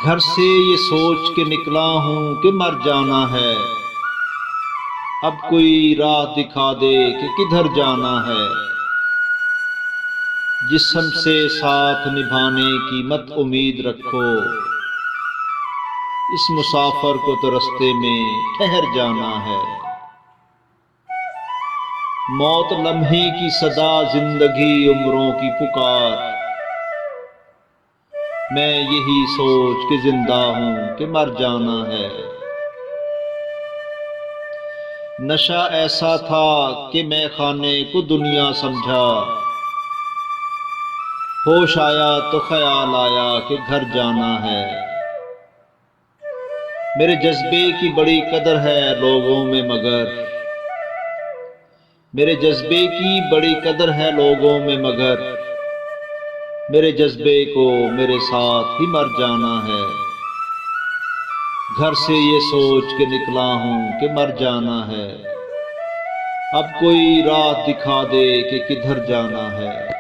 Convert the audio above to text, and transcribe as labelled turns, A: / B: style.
A: घर से ये सोच के निकला हूँ कि मर जाना है। अब कोई राह दिखा दे कि किधर जाना है। जिस्म से साथ निभाने की मत उम्मीद रखो, इस मुसाफिर को तो रास्ते में ठहर जाना है। मौत लम्हे की सदा, जिंदगी उम्रों की पुकार। मैं यही सोच के जिंदा हूं कि मर जाना है। नशा ऐसा था कि मैं खाने को दुनिया समझा। होश आया तो ख्याल आया कि घर जाना है। मेरे जज्बे की बड़ी कदर है लोगों में, मगर मेरे जज्बे की बड़ी कदर है लोगों में, मगर मेरे जज्बे को मेरे साथ ही मर जाना है। घर से ये सोच के निकला हूं कि मर जाना है। अब कोई राह दिखा दे कि किधर जाना है।